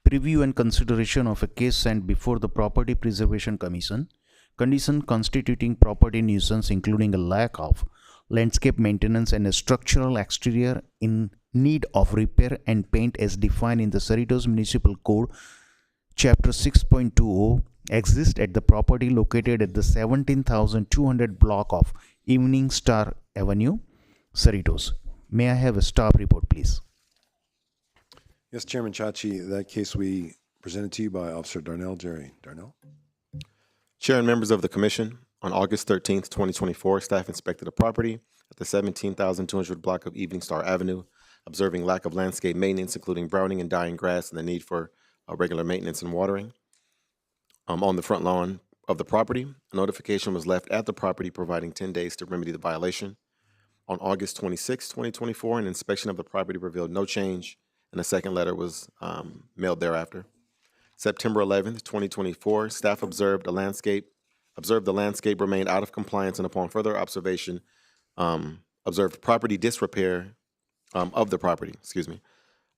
Preview and consideration of a case sent before the Property Preservation Commission. Condition constituting property nuisance including a lack of landscape maintenance and a structural exterior in need of repair and paint as defined in the Cerritos Municipal Code, Chapter 6.20, exist at the property located at the 17,200 block of Evening Star Avenue, Cerritos. May I have a staff report, please? Yes, Chairman Chachi, that case we presented to you by Officer Darnell. Jerry Darnell. Chair and members of the commission, on August 13th, 2024, staff inspected a property at the 17,200 block of Evening Star Avenue, observing lack of landscape maintenance, including browning and dying grass and the need for regular maintenance and watering. On the front lawn of the property, a notification was left at the property providing 10 days to remedy the violation. On August 26, 2024, an inspection of the property revealed no change, and a second letter was mailed thereafter. September 11th, 2024, staff observed the landscape remained out of compliance, and upon further observation, observed property disrepair of the property,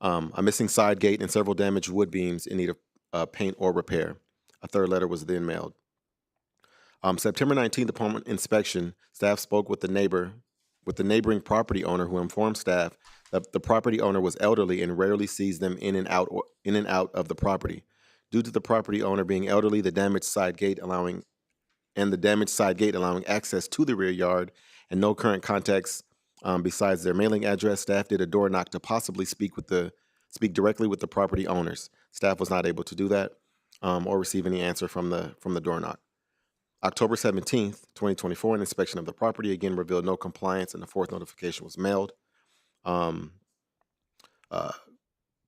a missing side gate and several damaged wood beams in need of paint or repair. A third letter was then mailed. September 19th, upon inspection, staff spoke with the neighboring property owner, who informed staff that the property owner was elderly and rarely sees them in and out of the property. Due to the property owner being elderly, the damaged side gate allowing access to the rear yard, and no current contacts besides their mailing address, staff did a door knock to possibly speak directly with the property owners. Staff was not able to do that or receive any answer from the door knock. October 17th, 2024, an inspection of the property again revealed no compliance, and the fourth notification was mailed.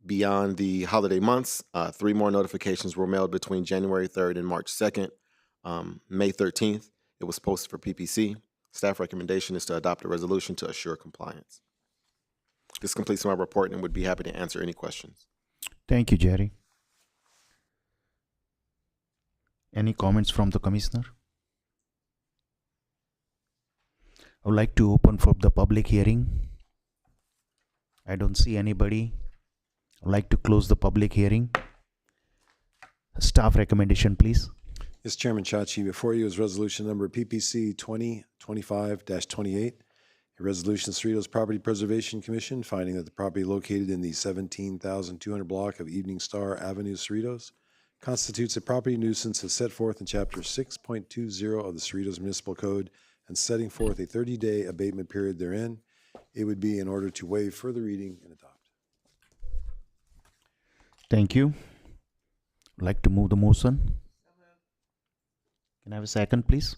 Beyond the holiday months, 3 more notifications were mailed between January 3rd and March 2nd. May 13th, it was posted for PPC. Staff recommendation is to adopt a resolution to assure compliance. This completes my report, and would be happy to answer any questions. Thank you, Jerry. Any comments from the commissioner? I would like to open for the public hearing. I don't see anybody. I would like to close the public hearing. Staff recommendation, please. Yes, Chairman Chachi, before you is resolution number PPC 2025-28, a resolution of Cerritos Property Preservation Commission finding that the property located in the 17,200 block of Evening Star Avenue, Cerritos, constitutes a property nuisance as set forth in Chapter 6.20 of the Cerritos Municipal Code, and setting forth a 30-day abatement period therein. It would be in order to waive further reading and adopt. Thank you. I'd like to move the motion. Can I have a second, please?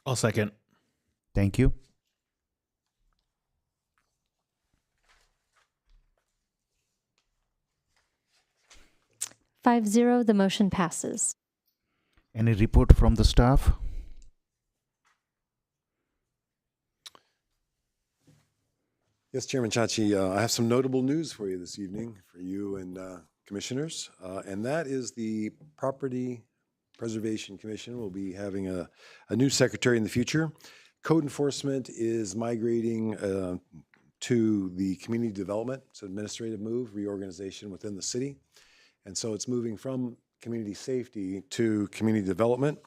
I'll second. Thank you. Five zero, the motion passes. Any report from the staff? Yes, Chairman Chachi, I have some notable news for you this evening, for you and commissioners, and that is the Property Preservation Commission will be having a new secretary in the future. Code enforcement is migrating to the community development. It's an administrative move, reorganization within the city. And so it's moving from community safety to community development,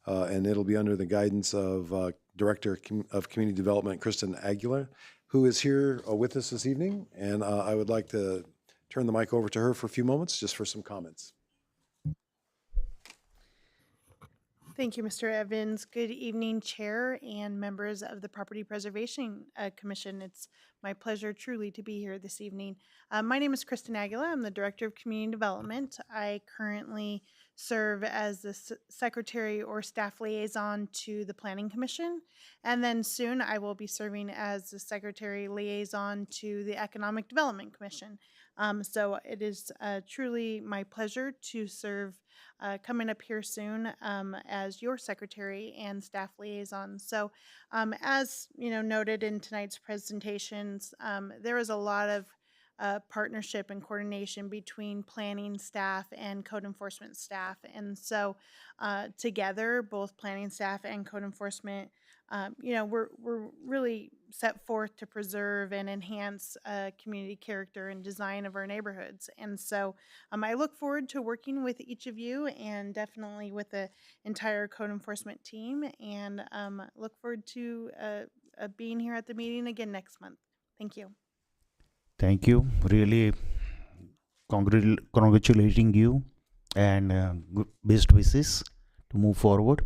and it'll be under the guidance of Director of Community Development, Kristen Aguilar, who is here with us this evening, and I would like to turn the mic over to her for a few moments, just for some comments. Thank you, Mr. Evans. Good evening, Chair and members of the Property Preservation Commission. It's my pleasure truly to be here this evening. My name is Kristen Aguila. I'm the Director of Community Development. I currently serve as the Secretary or Staff Liaison to the Planning Commission, and then soon I will be serving as the Secretary Liaison to the Economic Development Commission. So it is truly my pleasure to serve coming up here soon as your secretary and staff liaison. So as noted in tonight's presentations, there is a lot of partnership and coordination between planning staff and code enforcement staff. And so together, both planning staff and code enforcement, we're really set forth to preserve and enhance community character and design of our neighborhoods. And so I look forward to working with each of you and definitely with the entire code enforcement team, and look forward to being here at the meeting again next month. Thank you. Thank you. Really congratulating you, and best wishes to move forward.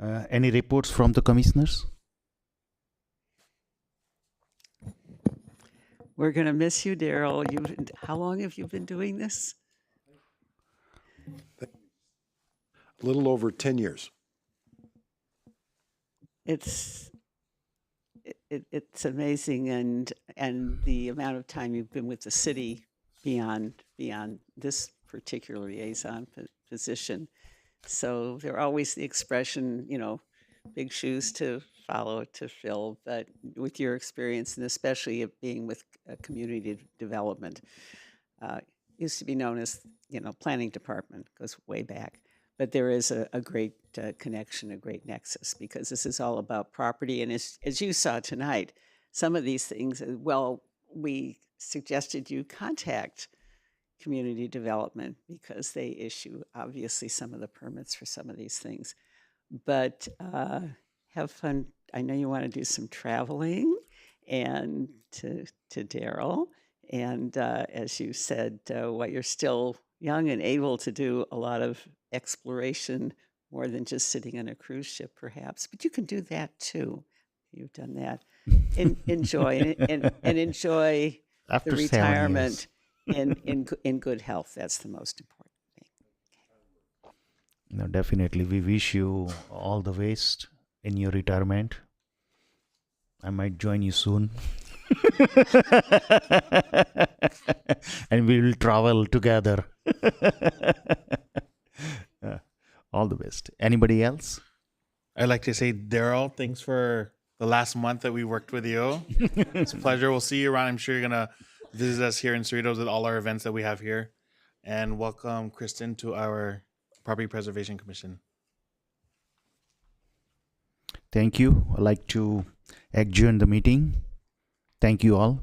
Any reports from the commissioners? We're going to miss you, Daryl. How long have you been doing this? A little over 10 years. It's amazing, and the amount of time you've been with the city beyond this particular liaison position. So they're always the expression, big shoes to follow, to fill, but with your experience, and especially it being with community development, used to be known as, planning department, goes way back. But there is a great connection, a great nexus, because this is all about property. And as you saw tonight, some of these things, we suggested you contact community development because they issue, obviously, some of the permits for some of these things. But have fun. I know you want to do some traveling, and to Daryl. And as you said, while you're still young and able to do a lot of exploration, more than just sitting on a cruise ship, perhaps, but you can do that too. You've done that. Enjoy and enjoy After the 7 retirement years. in good health. That's the most important thing. No, definitely. We wish you all the best in your retirement. I might join you soon. And we will travel together. All the best. Anybody else? I'd like to say, Daryl, thanks for the last month that we worked with you. It's a pleasure. We'll see you around. I'm sure you're going to visit us here in Cerritos at all our events that we have here. And welcome, Kristen, to our Property Preservation Commission. Thank you. I'd like to adjourn the meeting. Thank you all.